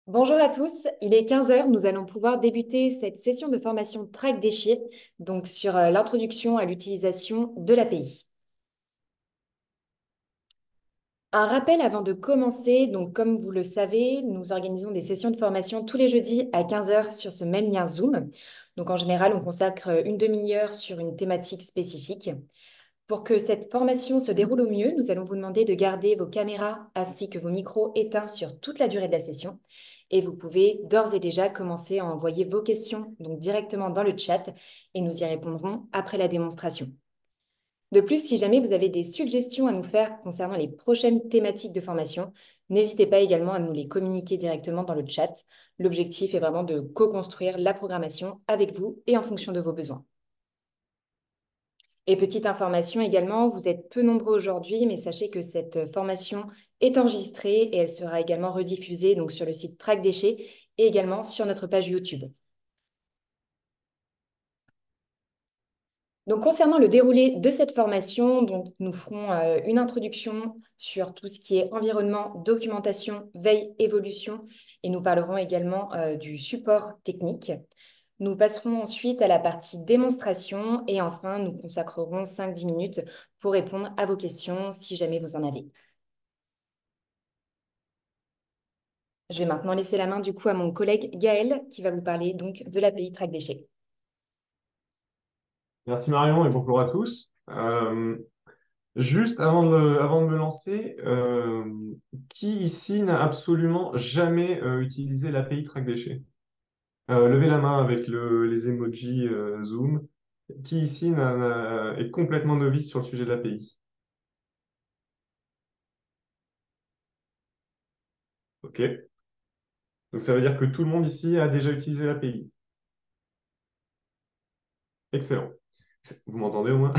Bonjour à tous, il est 15 heures. Nous allons pouvoir débuter cette session de formation Track Déchets, donc sur l'introduction à l'utilisation de l'API. Un rappel avant de commencer, donc comme vous le savez, nous organisons des sessions de formation tous les jeudis à 15 heures sur ce même lien Zoom. Donc en général, on consacre une demi-heure sur une thématique spécifique. Pour que cette formation se déroule au mieux, nous allons vous demander de garder vos caméras ainsi que vos micros éteints sur toute la durée de la session. Et vous pouvez d'ores et déjà commencer à envoyer vos questions donc directement dans le chat et nous y répondrons après la démonstration. De plus, si jamais vous avez des suggestions à nous faire concernant les prochaines thématiques de formation, n'hésitez pas également à nous les communiquer directement dans le chat. L'objectif est vraiment de co-construire la programmation avec vous et en fonction de vos besoins. Et petite information également, vous êtes peu nombreux aujourd'hui, mais sachez que cette formation est enregistrée et elle sera également rediffusée donc sur le site Track Déchets et également sur notre page YouTube. Donc, concernant le déroulé de cette formation, donc, nous ferons une introduction sur tout ce qui est environnement, documentation, veille, évolution, et nous parlerons également du support technique. Nous passerons ensuite à la partie démonstration et enfin, nous consacrerons 5-10 minutes pour répondre à vos questions si jamais vous en avez. Je vais maintenant laisser la main du coup à mon collègue Gaël qui va vous parler donc de l'API Track Déchets. Merci Marion et bonjour à tous. Juste avant de me lancer, qui ici n'a absolument jamais utilisé l'API Track Déchets? Levez la main avec les emojis Zoom. Qui ici est complètement novice sur le sujet de l'API? Ok. Donc ça veut dire que tout le monde ici a déjà utilisé l'API. Excellent. Vous m'entendez au moins?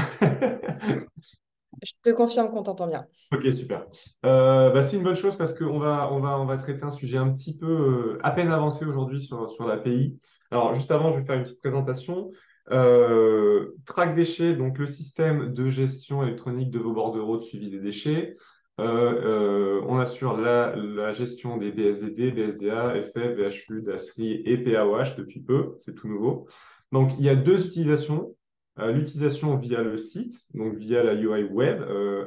Je te confirme qu'on t'entend bien. Ok, super. C'est une bonne chose parce qu'on va traiter un sujet un petit peu à peine avancé aujourd'hui sur l'API. Alors, juste avant, je vais faire une petite présentation. Track déchets, donc le système de gestion électronique de vos bordereaux de suivi des déchets. On assure la gestion des BSDD, BSDA, FF, VHU, DASRI et PAOH depuis peu, c'est tout nouveau. Donc, il y a deux utilisations. L'utilisation via le site, donc via la UI web,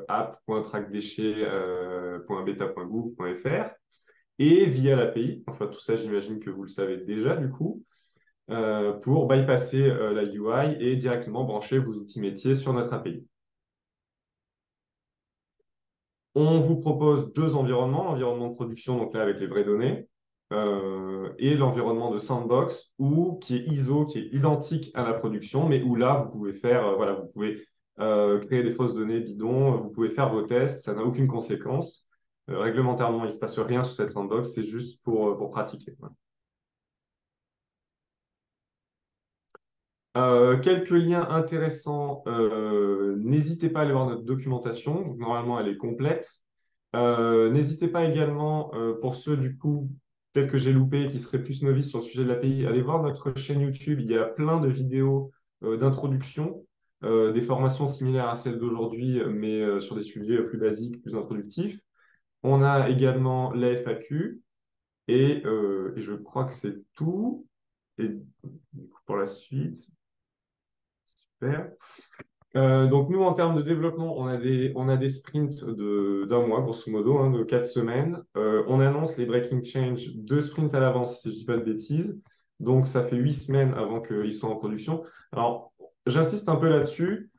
app.trackdéchets.beta.gouv.fr, et via l'API, enfin tout ça j'imagine que vous le savez déjà du coup, pour bypasser la UI et directement brancher vos outils métiers sur notre API. On vous propose deux environnements, l'environnement de production, donc là avec les vraies données, et l'environnement de sandbox, qui est ISO, qui est identique à la production, mais où là, vous pouvez faire, voilà, vous pouvez créer des fausses données bidons, vous pouvez faire vos tests, ça n'a aucune conséquence. Réglementairement, il ne se passe rien sur cette sandbox, c'est juste pour pratiquer. Voilà. Quelques liens intéressants, n'hésitez pas à aller voir notre documentation, donc, normalement elle est complète. N'hésitez pas également, pour ceux du coup, peut-être que j'ai loupé, qui seraient plus novices sur le sujet de l'API, allez voir notre chaîne YouTube. Il y a plein de vidéos d'introduction, des formations similaires à celles d'aujourd'hui, mais sur des sujets plus basiques, plus introductifs. On a également la FAQ et je crois que c'est tout. Et du coup, pour la suite, super. Donc nous, en termes de développement, on a des sprints d'un mois, grosso modo, hein, de 4 semaines. On annonce les breaking change 2 sprints à l'avance, si je ne dis pas de bêtises. Donc ça fait 8 semaines avant qu'ils soient en production. Alors, j'insiste un peu là-dessus,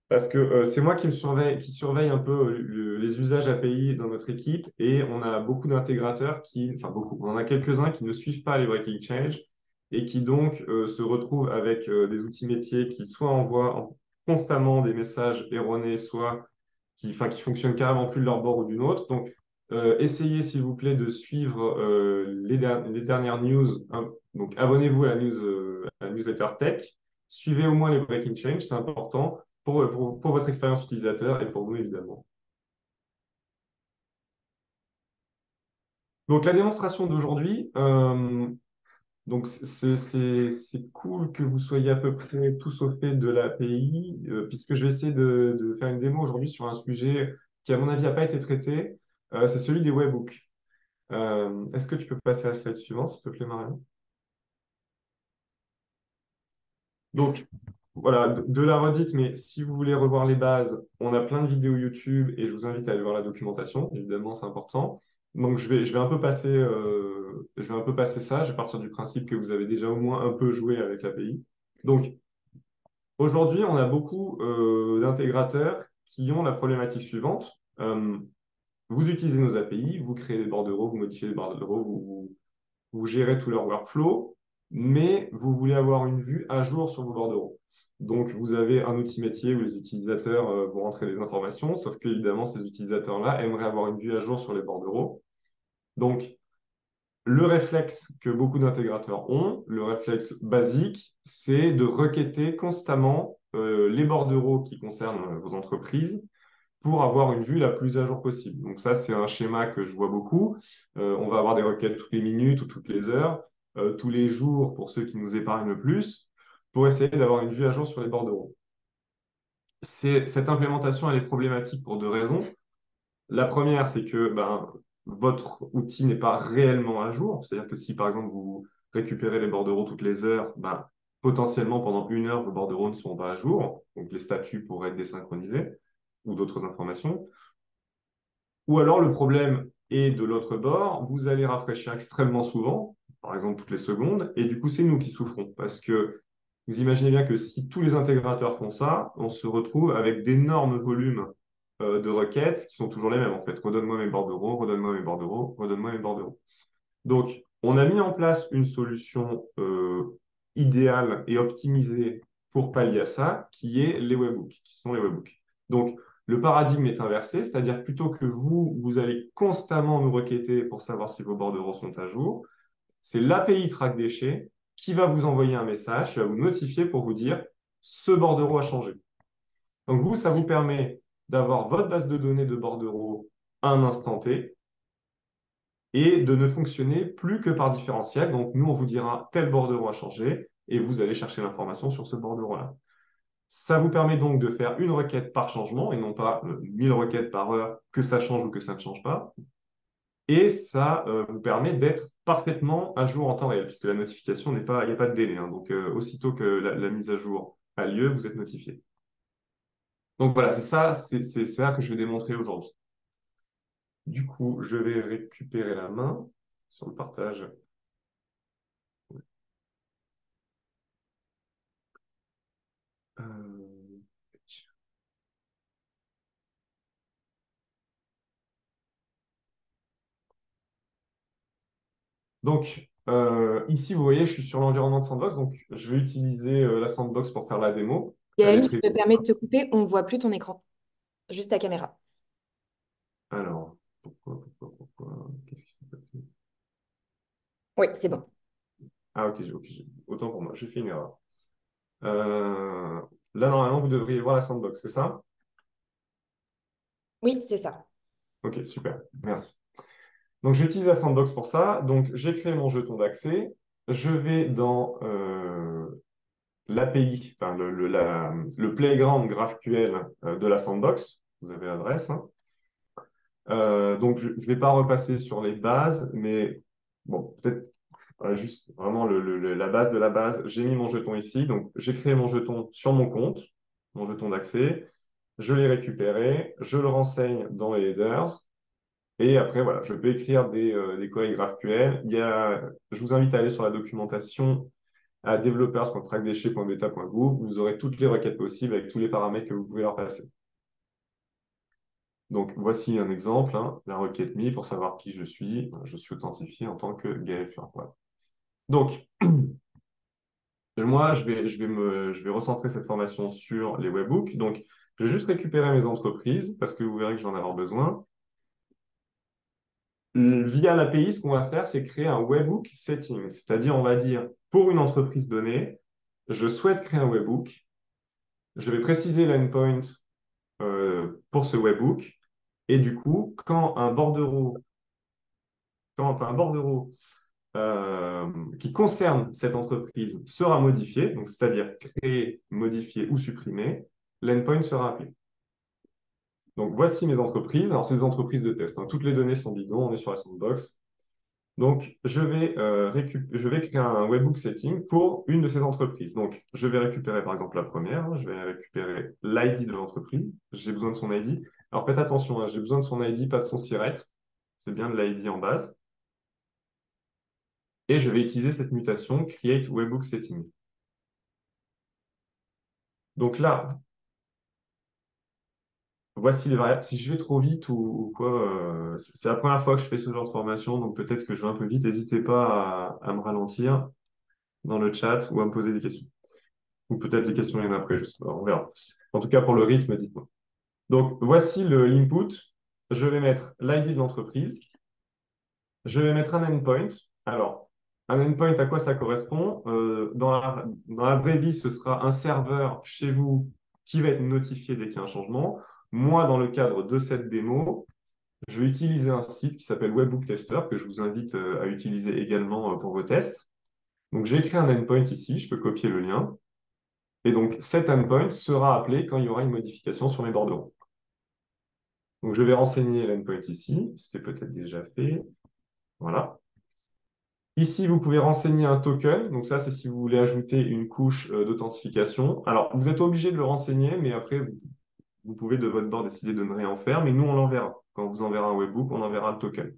parce que c'est moi qui surveille un peu les usages API dans notre équipe, et on a beaucoup d'intégrateurs enfin beaucoup, on en a quelques-uns qui ne suivent pas les breaking change, et qui donc se retrouvent avec des outils métiers qui soit envoient constamment des messages erronés, soit qui fonctionnent carrément plus de leur bord ou d'une autre. Donc, essayez s'il vous plaît de suivre les dernières news, hein. Donc, abonnez-vous à la newsletter Tech. Suivez au moins les breaking change, c'est important pour votre expérience utilisateur et pour nous évidemment. Donc, la démonstration d'aujourd'hui, donc, c'est cool que vous soyez à peu près tous au fait de l'API, puisque je vais essayer de faire une démo aujourd'hui sur un sujet qui, à mon avis, n'a pas été traité. C'est celui des webhooks. Est-ce que tu peux passer à la slide suivante, s'il te plaît, Marianne? Donc, voilà, de la redite, mais si vous voulez revoir les bases, on a plein de vidéos YouTube et je vous invite à aller voir la documentation. Évidemment, c'est important. Donc, je vais un peu passer, je vais un peu passer ça. Je vais partir du principe que vous avez déjà au moins un peu joué avec l'API. Donc, aujourd'hui, on a beaucoup d'intégrateurs qui ont la problématique suivante. Vous utilisez nos API, vous créez des bordereaux, vous modifiez les bordereaux, vous gérez tout leur workflow, mais vous voulez avoir une vue à jour sur vos bordereaux. Donc, vous avez un outil métier où les utilisateurs vont rentrer les informations, sauf qu'évidemment, ces utilisateurs-là aimeraient avoir une vue à jour sur les bordereaux. Donc, le réflexe que beaucoup d'intégrateurs ont, le réflexe basique, c'est de requêter constamment les bordereaux qui concernent vos entreprises pour avoir une vue la plus à jour possible. Donc ça, c'est un schéma que je vois beaucoup. On va avoir des requêtes toutes les minutes ou toutes les heures, tous les jours pour ceux qui nous épargnent le plus, pour essayer d'avoir une vue à jour sur les bordereaux. Cette implémentation, elle est problématique pour deux raisons. La première, c'est que votre outil n'est pas réellement à jour. C'est-à-dire que si, par exemple, vous récupérez les bordereaux toutes les heures, potentiellement, pendant une heure, vos bordereaux ne sont pas à jour. Donc, les statuts pourraient être désynchronisés ou d'autres informations. Ou alors, le problème est de l'autre bord, vous allez rafraîchir extrêmement souvent, par exemple toutes les secondes, et du coup, c'est nous qui souffrons. Parce que vous imaginez bien que si tous les intégrateurs font ça, on se retrouve avec d'énormes volumes de requêtes qui sont toujours les mêmes, en fait. Redonne-moi mes bordereaux, redonne-moi mes bordereaux, redonne-moi mes bordereaux. Donc, on a mis en place une solution idéale et optimisée pour pallier à ça, qui est les webhooks, qui sont les webhooks. Donc, le paradigme est inversé, c'est-à-dire plutôt que vous allez constamment nous requêter pour savoir si vos bordereaux sont à jour, c'est l'API track déchets qui va vous envoyer un message, qui va vous notifier pour vous dire ce bordereau a changé. Donc, vous, ça vous permet d'avoir votre base de données de bordereaux à un instant T, et de ne fonctionner plus que par différentiel. Donc, nous, on vous dira tel bordereau a changé et vous allez chercher l'information sur ce bordereau-là. Ça vous permet donc de faire une requête par changement et non pas 1000 requêtes par heure, que ça change ou que ça ne change pas. Et ça vous permet d'être parfaitement à jour en temps réel, puisque la notification n'est pas, il n'y a pas de délai, hein. Donc, aussitôt que la mise à jour a lieu, vous êtes notifié. Donc voilà, c'est ça que je vais démontrer aujourd'hui. Du coup, je vais récupérer la main sur le partage. Euh, Donc, ici, vous voyez, je suis sur l'environnement de Sandbox. Donc, je vais utiliser la Sandbox pour faire la démo. Elle est Gaël, très... je me permets de te couper, on ne voit plus ton écran, juste ta caméra. Alors, pourquoi? Qu'est-ce qui s'est passé? Oui, c'est bon. Ah, ok, autant pour moi, j'ai fait une erreur. Là, normalement, vous devriez voir la Sandbox, c'est ça? Oui, c'est ça. Ok, super, merci. Donc, j'utilise la Sandbox pour ça. Donc, j'ai créé mon jeton d'accès. Je vais dans l'API, enfin, le playground GraphQL de la Sandbox. Vous avez l'adresse, hein. Donc, je ne vais pas repasser sur les bases, mais bon, peut-être juste vraiment la base de la base. J'ai mis mon jeton ici, donc j'ai créé mon jeton sur mon compte, mon jeton d'accès. Je l'ai récupéré, je le renseigne dans les headers, et après, voilà, je peux écrire des queries GraphQL. Je vous invite à aller sur la documentation à developers.trackdéchets.beta.gouv. Vous aurez toutes les requêtes possibles avec tous les paramètres que vous pouvez leur passer. Donc, voici un exemple, hein, la requête me pour savoir qui je suis. Je suis authentifié en tant que Gaël Furpois. Donc, moi, je vais recentrer cette formation sur les webhooks. Donc, je vais juste récupérer mes entreprises parce que vous verrez que je vais en avoir besoin. Via l'API, ce qu'on va faire, c'est créer un webhook setting. C'est-à-dire, on va dire, pour une entreprise donnée, je souhaite créer un webhook. Je vais préciser l'endpoint pour ce webhook. Et du coup, quand un bordereau qui concerne cette entreprise sera modifié, donc c'est-à-dire créé, modifié ou supprimé, l'endpoint sera appelé. Donc voici mes entreprises. Alors, c'est des entreprises de test, hein. Toutes les données sont bidons, on est sur la sandbox. Donc, je vais créer un webhook setting pour une de ces entreprises. Donc, je vais récupérer par exemple la première, hein, je vais récupérer l'ID de l'entreprise. J'ai besoin de son ID. Alors, faites attention, hein, j'ai besoin de son ID, pas de son SIRET. C'est bien de l'ID en base. Et je vais utiliser cette mutation create webhook setting. Donc là, voici les variables. Si je vais trop vite ou quoi, c'est la première fois que je fais ce genre de formation, donc peut-être que je vais un peu vite. N'hésitez pas à me ralentir dans le chat ou à me poser des questions. Ou peut-être les questions viennent après, je sais pas, on verra. En tout cas, pour le rythme, dites-moi. Donc, voici l'input. Je vais mettre l'ID de l'entreprise. Je vais mettre un endpoint. Alors, un endpoint, à quoi ça correspond? Dans la vraie vie, ce sera un serveur chez vous qui va être notifié dès qu'il y a un changement. Moi, dans le cadre de cette démo, je vais utiliser un site qui s'appelle Webhook Tester, que je vous invite à utiliser également pour vos tests. Donc, j'ai créé un endpoint ici, je peux copier le lien. Et donc, cet endpoint sera appelé quand il y aura une modification sur mes bordereaux. Donc, je vais renseigner l'endpoint ici. C'était peut-être déjà fait. Voilà. Ici, vous pouvez renseigner un token. Donc, ça, c'est si vous voulez ajouter une couche d'authentification. Alors, vous êtes obligé de le renseigner, mais après, vous pouvez de votre bord décider de ne rien en faire. Mais nous, on l'enverra. Quand on vous enverra un webhook, on enverra le token.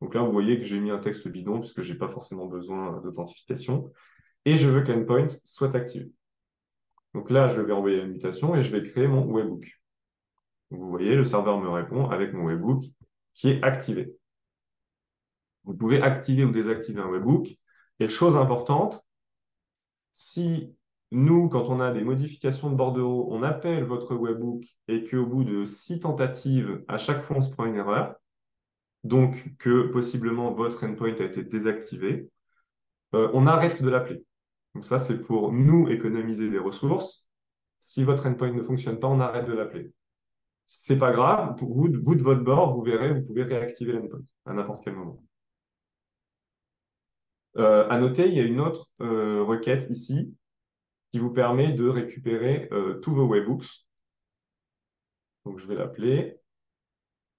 Donc là, vous voyez que j'ai mis un texte bidon puisque je n'ai pas forcément besoin d'authentification. Et je veux que l'endpoint soit activé. Donc là, je vais envoyer l'invitation et je vais créer mon webhook. Vous voyez, le serveur me répond avec mon webhook qui est activé. Vous pouvez activer ou désactiver un webhook. Et chose importante, si nous, quand on a des modifications de bordereau, on appelle votre webhook et qu'au bout de 6 tentatives, à chaque fois, on se prend une erreur, donc que possiblement votre endpoint a été désactivé, on arrête de l'appeler. Donc ça, c'est pour nous économiser des ressources. Si votre endpoint ne fonctionne pas, on arrête de l'appeler. C'est pas grave, pour vous, de votre bord, vous verrez, vous pouvez réactiver l'endpoint à n'importe quel moment. À noter, il y a une autre requête ici qui vous permet de récupérer tous vos webhooks. Donc, je vais l'appeler.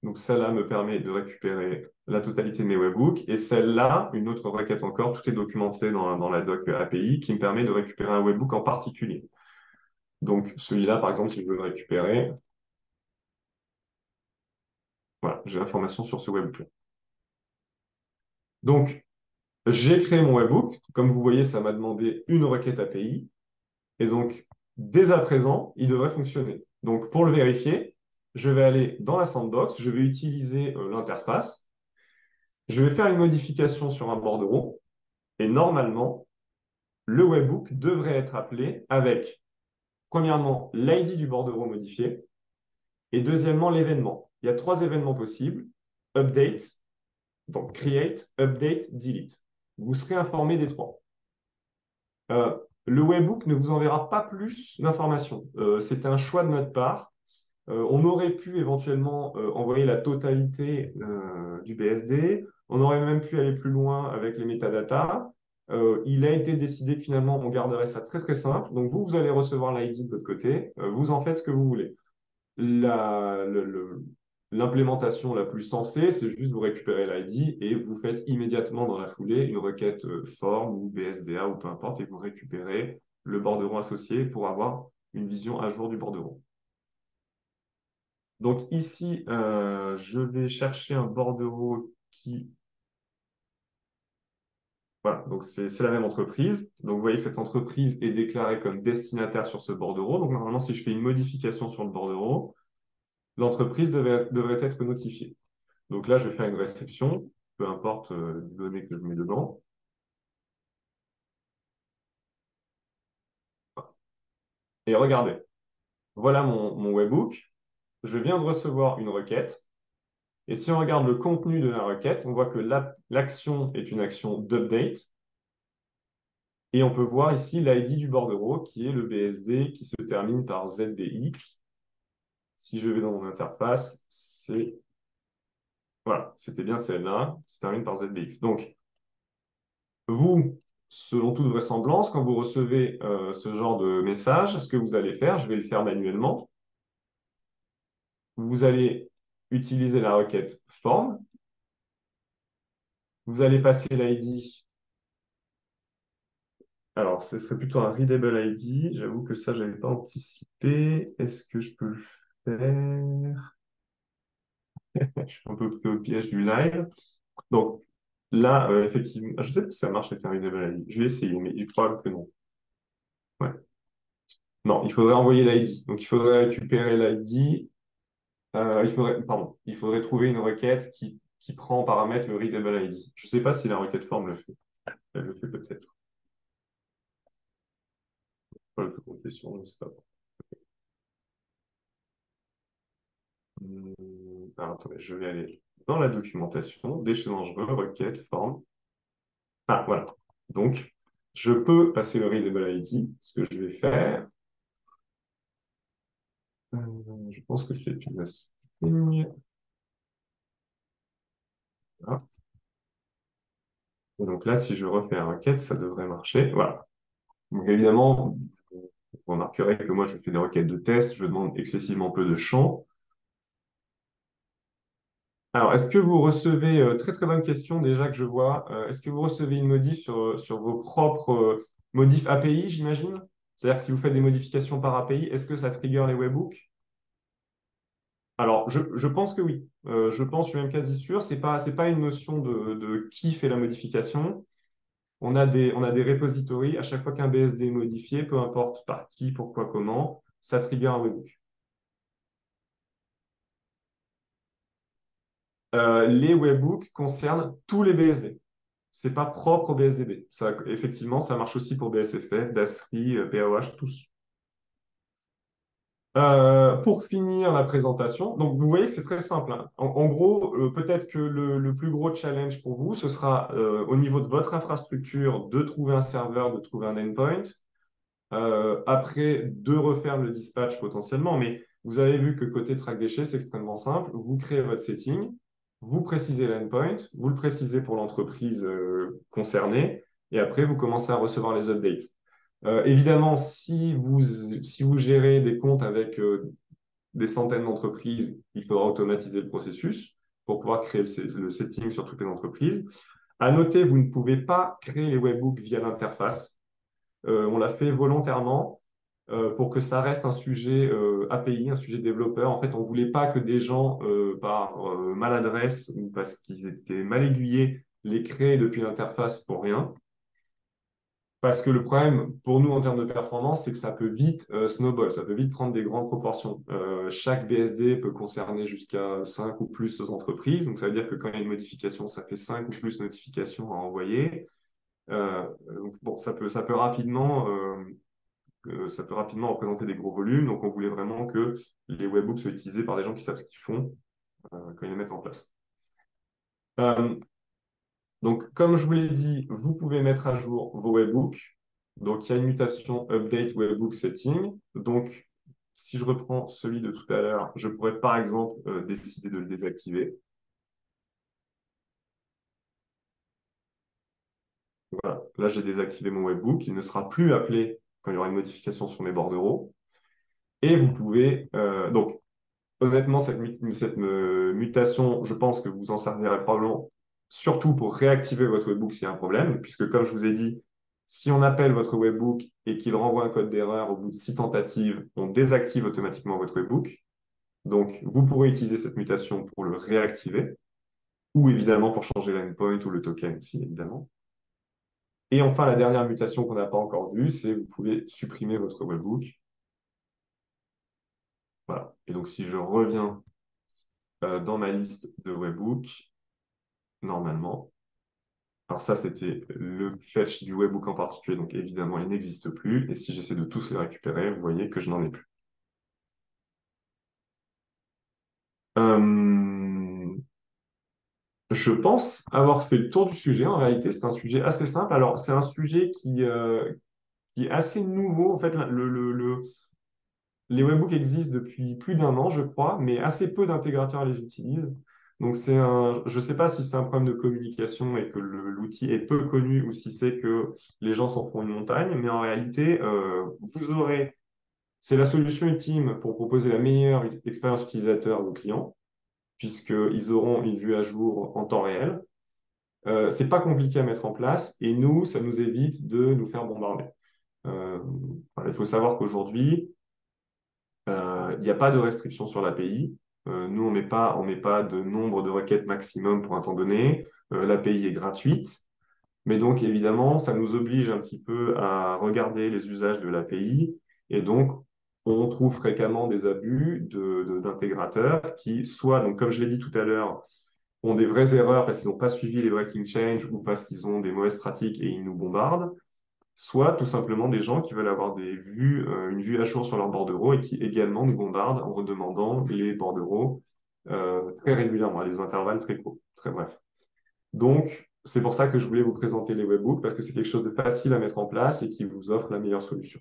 Donc, celle-là me permet de récupérer la totalité de mes webhooks. Et celle-là, une autre requête encore, tout est documenté dans la doc API, qui me permet de récupérer un webhook en particulier. Donc, celui-là, par exemple, si je veux le récupérer, voilà, j'ai l'information sur ce webhook. Donc, j'ai créé mon webhook. Comme vous voyez, ça m'a demandé une requête API. Et donc, dès à présent, il devrait fonctionner. Donc, pour le vérifier, je vais aller dans la sandbox, je vais utiliser l'interface, je vais faire une modification sur un bordereau, et normalement, le webhook devrait être appelé avec, premièrement, l'ID du bordereau modifié, et deuxièmement, l'événement. Il y a 3 événements possibles, update, donc create, update, delete. Vous serez informé des 3. Le webhook ne vous enverra pas plus d'informations. C'est un choix de notre part. On aurait pu éventuellement envoyer la totalité du BSD. On aurait même pu aller plus loin avec les métadatas. Il a été décidé que finalement, on garderait ça très très simple. Donc vous allez recevoir l'ID de votre côté. Vous en faites ce que vous voulez. L'implémentation la plus sensée, c'est juste vous récupérez l'ID et vous faites immédiatement dans la foulée une requête form ou BSDA ou peu importe et vous récupérez le bordereau associé pour avoir une vision à jour du bordereau. Donc ici, je vais chercher un bordereau qui... Voilà, donc c'est la même entreprise. Donc vous voyez que cette entreprise est déclarée comme destinataire sur ce bordereau. Donc normalement, si je fais une modification sur le bordereau, l'entreprise devrait être notifiée. Donc là, je vais faire une réception, peu importe les données que je mets dedans. Et regardez, voilà mon webhook. Je viens de recevoir une requête. Et si on regarde le contenu de la requête, on voit que l'action est une action d'update. Et on peut voir ici l'ID du bordereau, qui est le BSD qui se termine par ZBX. Si je vais dans mon interface, c'est... Voilà, c'était bien celle-là, qui se termine par ZBX. Donc, vous, selon toute vraisemblance, quand vous recevez ce genre de message, ce que vous allez faire, je vais le faire manuellement. Vous allez utiliser la requête form. Vous allez passer l'ID. Alors, ce serait plutôt un readable ID. J'avoue que ça, je n'avais pas anticipé. Est-ce que je peux le faire? Je suis un peu pris au piège du live. Donc, là, effectivement, je ne sais pas si ça marche avec un readable ID. Je vais essayer, mais il croit que non. Ouais. Non, il faudrait envoyer l'ID. Donc, il faudrait récupérer l'ID. Il faudrait trouver une requête qui prend en paramètre le readable ID. Je ne sais pas si la requête form le fait. Elle le fait peut-être. Pas le tout question, je ne sais pas. Alors, attendez, je vais aller dans la documentation, déchets dangereux, requête, forme. Ah, voilà. Donc, je peux passer le readable ID. Ce que je vais faire, je pense que c'est une string. Voilà. Et donc là, si je refais la requête, ça devrait marcher. Voilà. Donc évidemment, vous remarquerez que moi, je fais des requêtes de test, je demande excessivement peu de champs. Alors, est-ce que vous recevez, très très bonne question déjà que je vois, est-ce que vous recevez une modif sur vos propres modifs API, j'imagine? C'est-à-dire si vous faites des modifications par API, est-ce que ça trigger les webhooks? Alors, je pense que oui. Je suis même quasi sûr. C'est pas une notion de qui fait la modification. On a des repositories. À chaque fois qu'un BSD est modifié, peu importe par qui, pourquoi, comment, ça trigger un webhook. Les webhooks concernent tous les BSD. C'est pas propre au BSDB. Ça, effectivement, ça marche aussi pour BSFF, DASRI, PAOH, tous. Pour finir la présentation, donc vous voyez que c'est très simple, hein. En gros, peut-être que le plus gros challenge pour vous, ce sera au niveau de votre infrastructure de trouver un serveur, de trouver un endpoint, après de refaire le dispatch potentiellement. Mais vous avez vu que côté track déchets, c'est extrêmement simple. Vous créez votre setting, vous précisez l'endpoint, vous le précisez pour l'entreprise concernée, et après vous commencez à recevoir les updates. Évidemment, si vous gérez des comptes avec des centaines d'entreprises, il faudra automatiser le processus pour pouvoir créer le setting sur toutes les entreprises. À noter, vous ne pouvez pas créer les webhooks via l'interface. On l'a fait volontairement pour que ça reste un sujet API, un sujet développeur. En fait, on ne voulait pas que des gens, par maladresse ou parce qu'ils étaient mal aiguillés, les créent depuis l'interface pour rien. Parce que le problème pour nous en termes de performance, c'est que ça peut vite snowball, ça peut vite prendre des grandes proportions. Chaque BSD peut concerner jusqu'à 5 ou plus entreprises. Donc ça veut dire que quand il y a une modification, ça fait 5 ou plus notifications à envoyer. Donc, bon, ça peut rapidement représenter des gros volumes. Donc on voulait vraiment que les webhooks soient utilisés par des gens qui savent ce qu'ils font quand ils les mettent en place. Euh, Donc, comme je vous l'ai dit, vous pouvez mettre à jour vos webhooks. Donc, il y a une mutation update webhook setting. Donc, si je reprends celui de tout à l'heure, je pourrais par exemple décider de le désactiver. Voilà, là j'ai désactivé mon webhook. Il ne sera plus appelé quand il y aura une modification sur mes bordereaux. Et vous pouvez, donc honnêtement, cette mutation, je pense que vous en servirez probablement surtout pour réactiver votre webhook s'il y a un problème, puisque comme je vous ai dit, si on appelle votre webhook et qu'il renvoie un code d'erreur au bout de 6 tentatives, on désactive automatiquement votre webhook. Donc, vous pourrez utiliser cette mutation pour le réactiver, ou évidemment pour changer l'endpoint ou le token aussi, évidemment. Et enfin, la dernière mutation qu'on n'a pas encore vue, c'est vous pouvez supprimer votre webhook. Voilà. Et donc, si je reviens dans ma liste de webhooks, normalement, alors ça, c'était le fetch du webhook en particulier, donc évidemment, il n'existe plus. Et si j'essaie de tous les récupérer, vous voyez que je n'en ai plus. Euh, je pense avoir fait le tour du sujet. En réalité, c'est un sujet assez simple. Alors, c'est un sujet qui est assez nouveau. En fait, les webhooks existent depuis plus d'un an, je crois, mais assez peu d'intégrateurs les utilisent. Donc, je ne sais pas si c'est un problème de communication et que l'outil est peu connu ou si c'est que les gens s'en font une montagne, mais en réalité, c'est la solution ultime pour proposer la meilleure expérience utilisateur aux clients, puisqu'ils auront une vue à jour en temps réel. C'est pas compliqué à mettre en place et nous, ça nous évite de nous faire bombarder. Voilà, il faut savoir qu'aujourd'hui, il n'y a pas de restriction sur l'API. Nous, on met pas de nombre de requêtes maximum pour un temps donné. L'API est gratuite. Mais donc, évidemment, ça nous oblige un petit peu à regarder les usages de l'API. Et donc, on trouve fréquemment des abus d'intégrateurs qui, soit, donc, comme je l'ai dit tout à l'heure, ont des vraies erreurs parce qu'ils n'ont pas suivi les breaking change ou parce qu'ils ont des mauvaises pratiques et ils nous bombardent, soit tout simplement des gens qui veulent avoir une vue à jour sur leurs bordereaux et qui également nous bombardent en redemandant les bordereaux très régulièrement, à des intervalles très courts. Très brefs. Donc, c'est pour ça que je voulais vous présenter les webhooks, parce que c'est quelque chose de facile à mettre en place et qui vous offre la meilleure solution.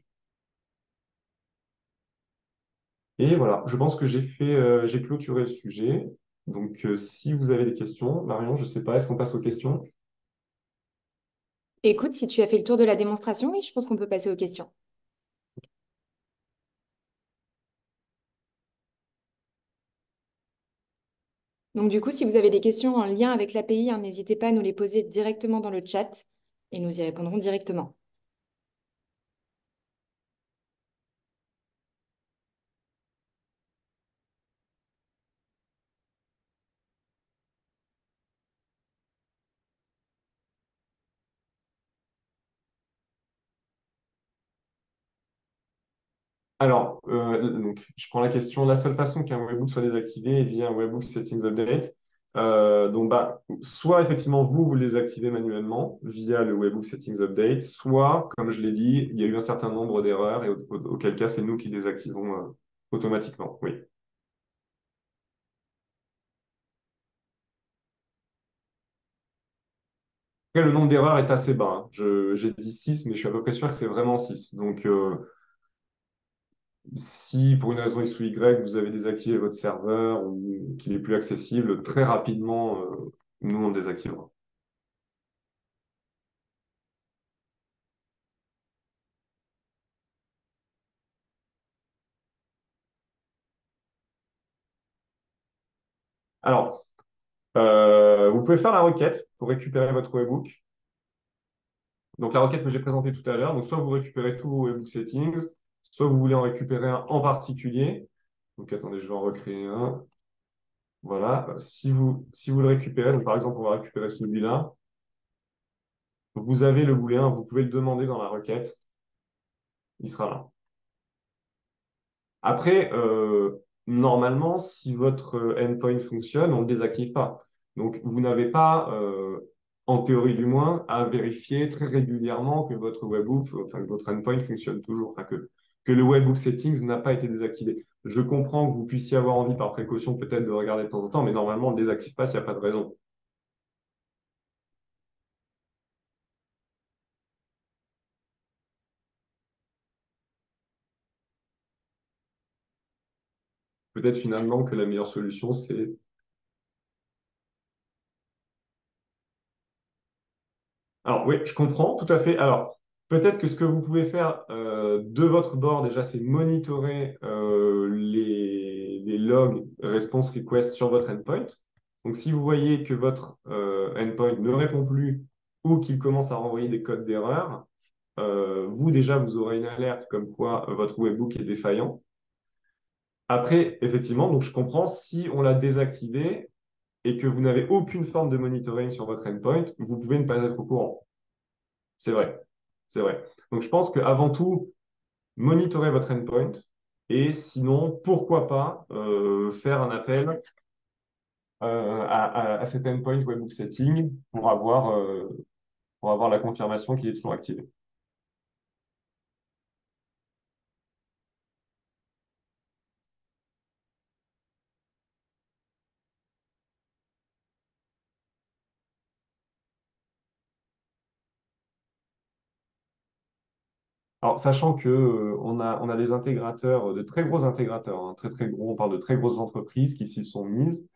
Et voilà, je pense que j'ai clôturé le sujet. Donc, si vous avez des questions, Marion, je ne sais pas, est-ce qu'on passe aux questions? Écoute, si tu as fait le tour de la démonstration, oui, je pense qu'on peut passer aux questions. Donc du coup, si vous avez des questions en lien avec l'API, hein, n'hésitez pas à nous les poser directement dans le chat et nous y répondrons directement. Alors, donc, je prends la question. La seule façon qu'un webhook soit désactivé est via un webhook settings update. Donc, bah, soit effectivement, vous le désactivez manuellement via le webhook settings update, soit, comme je l'ai dit, il y a eu un certain nombre d'erreurs et auquel cas, c'est nous qui désactivons automatiquement. Oui. Après, le nombre d'erreurs est assez bas, hein. J'ai dit 6, mais je suis à peu près sûr que c'est vraiment 6. Donc, si pour une raison X ou Y, vous avez désactivé votre serveur ou qu'il est plus accessible, très rapidement, nous, on le désactivera. Alors, vous pouvez faire la requête pour récupérer votre webhook. Donc, la requête que j'ai présentée tout à l'heure, donc soit vous récupérez tous vos webhook settings, soit vous voulez en récupérer un en particulier. Donc, attendez, je vais en recréer un. Voilà. Si vous le récupérez, donc par exemple, on va récupérer celui-là. Vous avez le booléen, vous pouvez le demander dans la requête. Il sera là. Après, normalement, si votre endpoint fonctionne, on ne le désactive pas. Donc, vous n'avez pas, en théorie du moins, à vérifier très régulièrement que votre webhook, enfin que votre endpoint fonctionne toujours, enfin que le webhook settings n'a pas été désactivé. Je comprends que vous puissiez avoir envie par précaution peut-être de regarder de temps en temps, mais normalement, on ne le désactive pas s'il n'y a pas de raison. Peut-être finalement que la meilleure solution, c'est Alors oui, je comprends tout à fait. Alors peut-être que ce que vous pouvez faire de votre bord déjà, c'est monitorer les logs response request sur votre endpoint. Donc si vous voyez que votre endpoint ne répond plus ou qu'il commence à renvoyer des codes d'erreur, vous déjà vous aurez une alerte comme quoi votre webhook est défaillant. Après, effectivement, donc je comprends si on l'a désactivé et que vous n'avez aucune forme de monitoring sur votre endpoint, vous pouvez ne pas être au courant. C'est vrai, c'est vrai. Donc, je pense qu'avant tout, monitorez votre endpoint et sinon, pourquoi pas faire un appel à cet endpoint webhook setting pour avoir la confirmation qu'il est toujours activé. Alors, sachant que on a des intégrateurs, de très gros intégrateurs, hein, très très gros, on parle de très grosses entreprises qui s'y sont mises,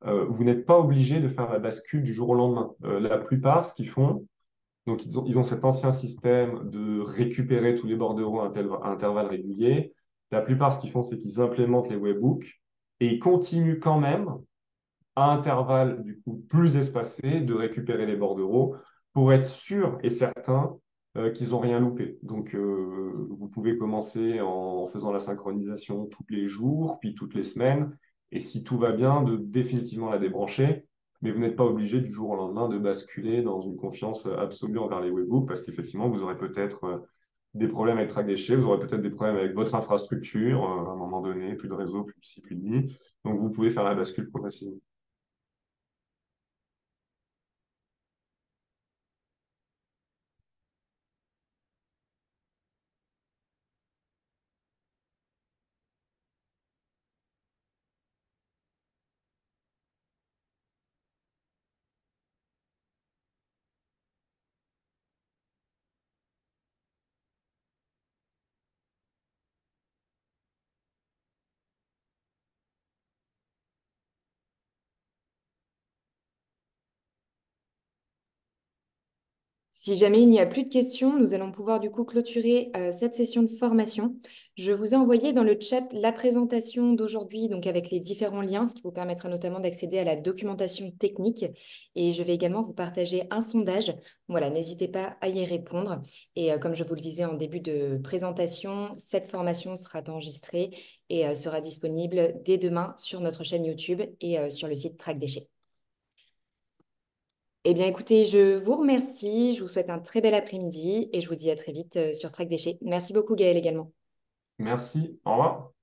vous n'êtes pas obligé de faire la bascule du jour au lendemain. La plupart, ce qu'ils font, donc, ils ont cet ancien système de récupérer tous les bordereaux à intervalles réguliers. La plupart, ce qu'ils font, c'est qu'ils implémentent les webhooks et ils continuent quand même à intervalles du coup plus espacés, de récupérer les bordereaux pour être sûr et certain qu'ils n'ont rien loupé. Donc, vous pouvez commencer en faisant la synchronisation tous les jours, puis toutes les semaines, et si tout va bien, de définitivement la débrancher. Mais vous n'êtes pas obligé du jour au lendemain de basculer dans une confiance absolue envers les webhooks, parce qu'effectivement, vous aurez peut-être des problèmes avec Track Déchets, vous aurez peut-être des problèmes avec votre infrastructure, à un moment donné, plus de réseau, plus de ci, plus de mi. Donc, vous pouvez faire la bascule progressivement. Si jamais il n'y a plus de questions, nous allons pouvoir du coup clôturer cette session de formation. Je vous ai envoyé dans le chat la présentation d'aujourd'hui, donc avec les différents liens, ce qui vous permettra notamment d'accéder à la documentation technique. Et je vais également vous partager un sondage. Voilà, n'hésitez pas à y répondre. Et comme je vous le disais en début de présentation, cette formation sera enregistrée et sera disponible dès demain sur notre chaîne YouTube et sur le site Track Déchets. Eh bien, écoutez, je vous remercie, je vous souhaite un très bel après-midi et je vous dis à très vite sur Track Déchets. Merci beaucoup, Gaëlle, également. Merci, au revoir.